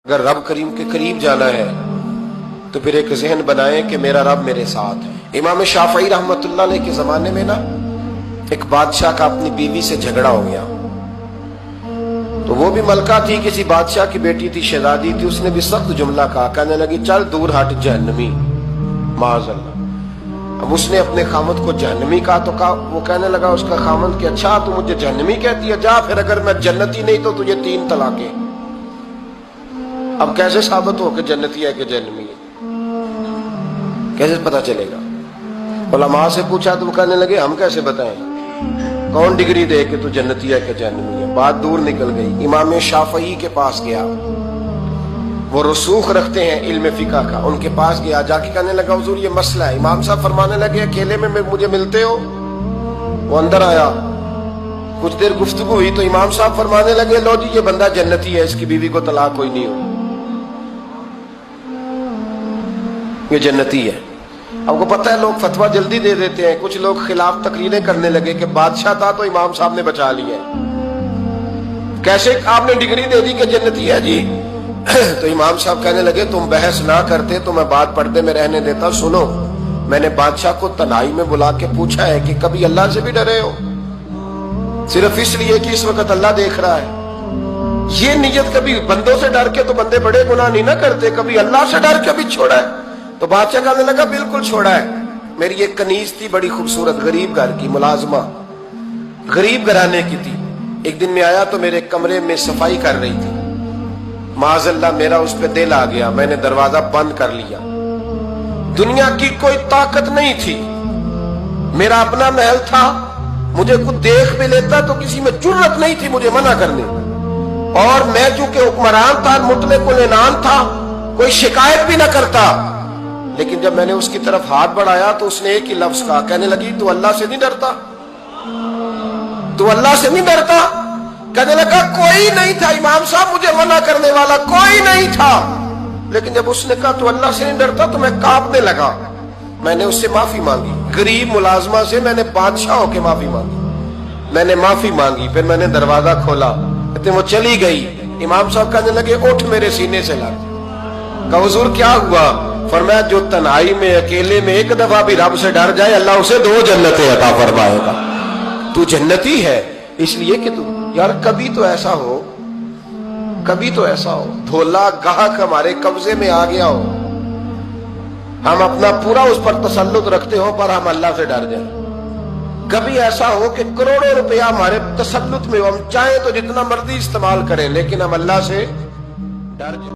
اگر رب کریم کے قریب جانا ہے تو پھر ایک ذہن بنائیں کہ میرا رب میرے ساتھ ہے۔ امام شافعی رحمۃ اللہ علیہ کے زمانے میں نا ایک بادشاہ کا اپنی بیوی سے جھگڑا ہو گیا، تو وہ بھی ملکہ تھی، کسی بادشاہ کی بیٹی تھی، شہزادی تھی، اس نے بھی سخت جملہ کہا، کہنے لگی چل دور ہٹ جہنمی، معاذ اللہ۔ اب اس نے اپنے خامد کو جہنمی کہا تو وہ کہنے لگا اس کا خامد کہ اچھا تو مجھے جہنمی کہتی ہے، جا پھر اگر میں جنتی نہیں تو تجھے 3 طلاقیں۔ اب کیسے ثابت ہو کہ جنتی ہے کہ جہنمی ہے؟ کیسے پتا چلے گا؟ علماء سے پوچھا تو کہنے لگے ہم کیسے بتائیں، کون ڈگری دے کہ تو جنتی ہے کہ جہنمی ہے؟ بات دور نکل گئی۔ امام شافعی کے پاس گیا، وہ رسوخ رکھتے ہیں علم فقہ کا، ان کے پاس گیا، جا کے کہنے لگا حضور یہ مسئلہ ہے۔ امام صاحب فرمانے لگے اکیلے میں مجھے ملتے ہو؟ وہ اندر آیا، کچھ دیر گفتگو ہوئی تو امام صاحب فرمانے لگے لو جی یہ بندہ جنتی ہے، اس کی بیوی کو طلاق کوئی نہیں ہو، یہ جنتی ہے۔ آپ کو پتہ ہے لوگ فتویٰ جلدی دے دیتے ہیں، کچھ لوگ خلاف تقریریں کرنے لگے کہ بادشاہ تھا تو امام صاحب نے بچا لیا ہے، کیسے آپ نے ڈگری دے دی کہ جنتی ہے جی؟ تو امام صاحب کہنے لگے تم بحث نہ کرتے تو میں بات پردے میں رہنے دیتا۔ سنو، میں نے بادشاہ کو تنہائی میں بلا کے پوچھا ہے کہ کبھی اللہ سے بھی ڈرے ہو؟ صرف اس لیے کہ اس وقت اللہ دیکھ رہا ہے۔ یہ نیت کبھی بندوں سے ڈر کے تو بندے بڑے گناہ نہیں نہ کرتے، کبھی اللہ سے ڈر کے بھی چھوڑا ہے؟ تو بادشاہ کہنے لگا بالکل چھوڑا ہے۔ میری ایک کنیز تھی بڑی خوبصورت، غریب گھر کی ملازمہ، غریب گھرانے کی تھی۔ ایک دن میں آیا تو میرے کمرے میں صفائی کر رہی تھی، معاذ اللہ میرا اس پہ دل آ گیا، میں نے دروازہ بند کر لیا۔ دنیا کی کوئی طاقت نہیں تھی، میرا اپنا محل تھا، مجھے کچھ دیکھ بھی لیتا تو کسی میں جرت نہیں تھی مجھے منع کرنے، اور میں چونکہ حکمران تھا، مطلق العنان تھا، کوئی شکایت بھی نہ کرتا۔ لیکن جب میں نے اس کی طرف ہاتھ بڑھایا تو اس نے ایک ہی لفظ کہا، کہنے لگی تو اللہ سے نہیں ڈرتا؟ تو اللہ سے نہیں ڈرتا؟ کہنے لگا کوئی نہیں تھا امام صاحب مجھے منع کرنے والا، کوئی نہیں تھا۔ لیکن جب اس نے کہا تو اللہ سے نہیں ڈرتا تو میں کانپنے لگا۔ میں نے اس سے معافی مانگی، غریب ملازمہ سے میں نے بادشاہ ہو کے معافی مانگی، میں نے معافی مانگی، پھر میں نے دروازہ کھولا، وہ چلی گئی۔ امام صاحب کہنے لگے اٹھ میرے سینے سے لگ۔ کہا حضور کیا ہوا؟ فرمایا جو تنہائی میں اکیلے میں ایک دفعہ بھی رب سے ڈر جائے اللہ اسے 2 جنتیں عطا فرمائے گا۔ تو جنتی ہے اس لیے کہ تو یار کبھی تو ایسا ہو، کبھی تو ایسا ہو دھولا گاہک ہمارے قبضے میں آ گیا ہو، ہم اپنا پورا اس پر تسلط رکھتے ہو پر ہم اللہ سے ڈر جائیں۔ کبھی ایسا ہو کہ کروڑوں روپیہ ہمارے تسلط میں ہو، ہم چاہیں تو جتنا مرضی استعمال کریں لیکن ہم اللہ سے ڈر جائیں۔